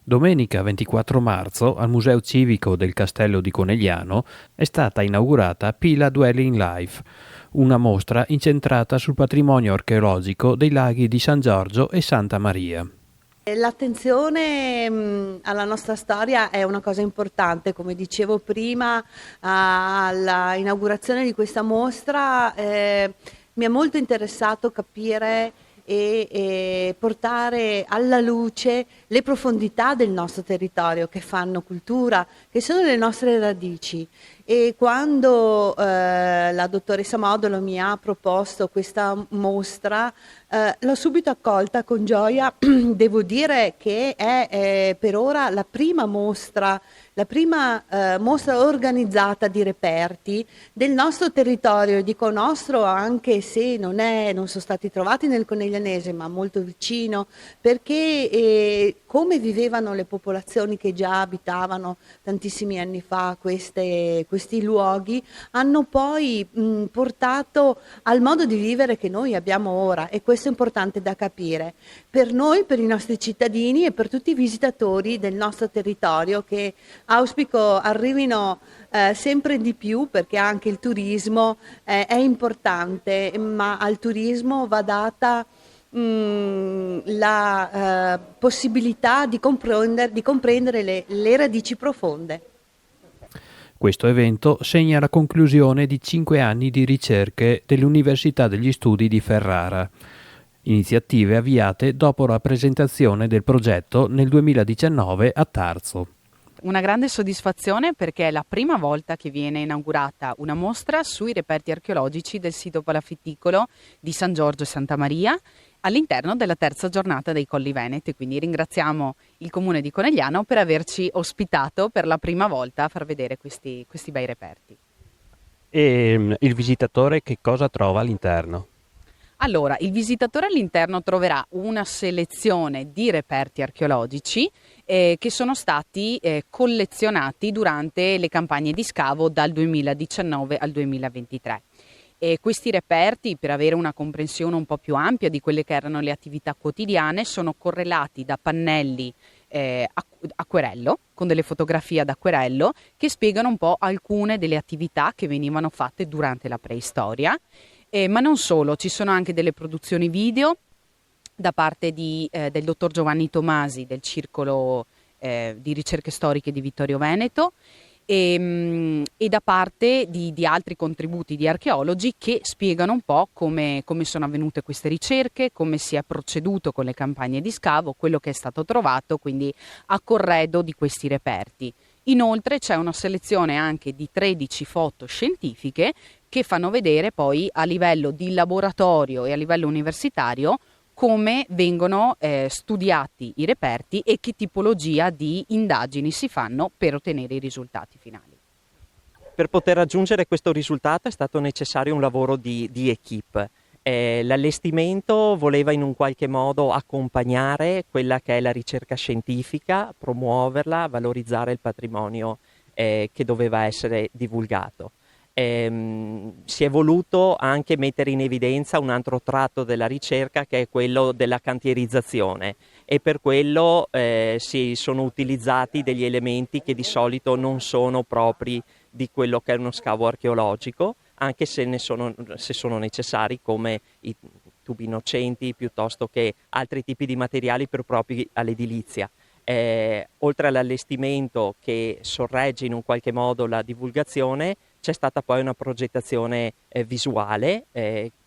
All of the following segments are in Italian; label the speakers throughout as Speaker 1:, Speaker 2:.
Speaker 1: Domenica 24 marzo al Museo Civico del Castello di Conegliano è stata inaugurata Pila Dwelling Life, una mostra incentrata sul patrimonio archeologico dei laghi di San Giorgio e Santa Maria.
Speaker 2: L'attenzione alla nostra storia è una cosa importante, come dicevo prima, alla inaugurazione di questa mostra mi è molto interessato capire e portare alla luce le profondità del nostro territorio che fanno cultura, che sono le nostre radici. E quando la dottoressa Modolo mi ha proposto questa mostra, l'ho subito accolta con gioia. Devo dire che è per ora la prima mostra organizzata di reperti del nostro territorio, dico nostro anche se non sono stati trovati nel Coneglianese, ma molto vicino, perché come vivevano le popolazioni che già abitavano tantissimi anni fa questi luoghi, hanno poi portato al modo di vivere che noi abbiamo ora, e questo è importante da capire per noi, per i nostri cittadini e per tutti i visitatori del nostro territorio, che auspico arrivino sempre di più, perché anche il turismo è importante, ma al turismo va data la possibilità di comprendere le radici profonde.
Speaker 1: Questo evento segna la conclusione di 5 anni di ricerche dell'Università degli Studi di Ferrara, iniziative avviate dopo la presentazione del progetto nel 2019 a Tarso.
Speaker 3: Una grande soddisfazione perché è la prima volta che viene inaugurata una mostra sui reperti archeologici del sito palafitticolo di San Giorgio e Santa Maria all'interno della terza giornata dei Colli Veneti, quindi ringraziamo il Comune di Conegliano per averci ospitato per la prima volta a far vedere questi bei reperti.
Speaker 1: E il visitatore che cosa trova all'interno?
Speaker 3: Allora, il visitatore all'interno troverà una selezione di reperti archeologici che sono stati collezionati durante le campagne di scavo dal 2019 al 2023. E questi reperti, per avere una comprensione un po' più ampia di quelle che erano le attività quotidiane, sono correlati da pannelli acquerello, con delle fotografie ad acquerello, che spiegano un po' alcune delle attività che venivano fatte durante la preistoria. Ma non solo, ci sono anche delle produzioni video da parte del dottor Giovanni Tomasi del Circolo di Ricerche Storiche di Vittorio Veneto e da parte di altri contributi di archeologi che spiegano un po' come sono avvenute queste ricerche, come si è proceduto con le campagne di scavo, quello che è stato trovato, quindi a corredo di questi reperti. Inoltre c'è una selezione anche di 13 foto scientifiche che fanno vedere poi a livello di laboratorio e a livello universitario come vengono studiati i reperti e che tipologia di indagini si fanno per ottenere i risultati finali.
Speaker 4: Per poter raggiungere questo risultato è stato necessario un lavoro di equipe. L'allestimento voleva in un qualche modo accompagnare quella che è la ricerca scientifica, promuoverla, valorizzare il patrimonio che doveva essere divulgato. Si è voluto anche mettere in evidenza un altro tratto della ricerca che è quello della cantierizzazione, e per quello si sono utilizzati degli elementi che di solito non sono propri di quello che è uno scavo archeologico, anche se sono necessari, come i tubi innocenti piuttosto che altri tipi di materiali propri all'edilizia. Oltre all'allestimento che sorregge in un qualche modo la divulgazione, c'è stata poi una progettazione visuale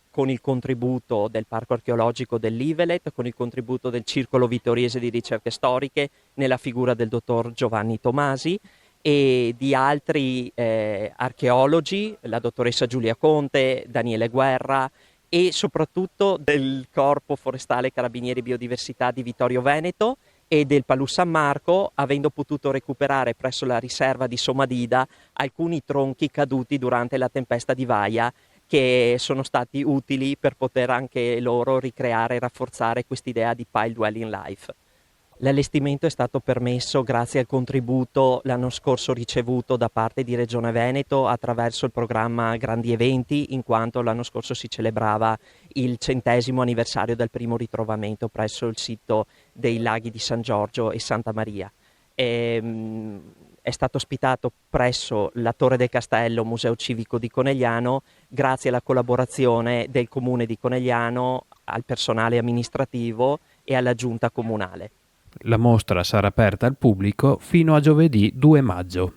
Speaker 4: con il contributo del Parco Archeologico dell'Ivelet, con il contributo del Circolo Vittoriese di Ricerche Storiche nella figura del dottor Giovanni Tomasi e di altri archeologi, la dottoressa Giulia Conte, Daniele Guerra e soprattutto del Corpo Forestale Carabinieri Biodiversità di Vittorio Veneto e del Palù San Marco, avendo potuto recuperare presso la riserva di Somadida alcuni tronchi caduti durante la tempesta di Vaia, che sono stati utili per poter anche loro ricreare e rafforzare quest'idea di Pile Dwelling Life. L'allestimento è stato permesso grazie al contributo l'anno scorso ricevuto da parte di Regione Veneto attraverso il programma Grandi Eventi, in quanto l'anno scorso si celebrava il 100° anniversario del primo ritrovamento presso il sito dei laghi di San Giorgio e Santa Maria. È stato ospitato presso la Torre del Castello, Museo Civico di Conegliano, grazie alla collaborazione del Comune di Conegliano, al personale amministrativo e alla Giunta Comunale.
Speaker 1: La mostra sarà aperta al pubblico fino a giovedì 2 maggio.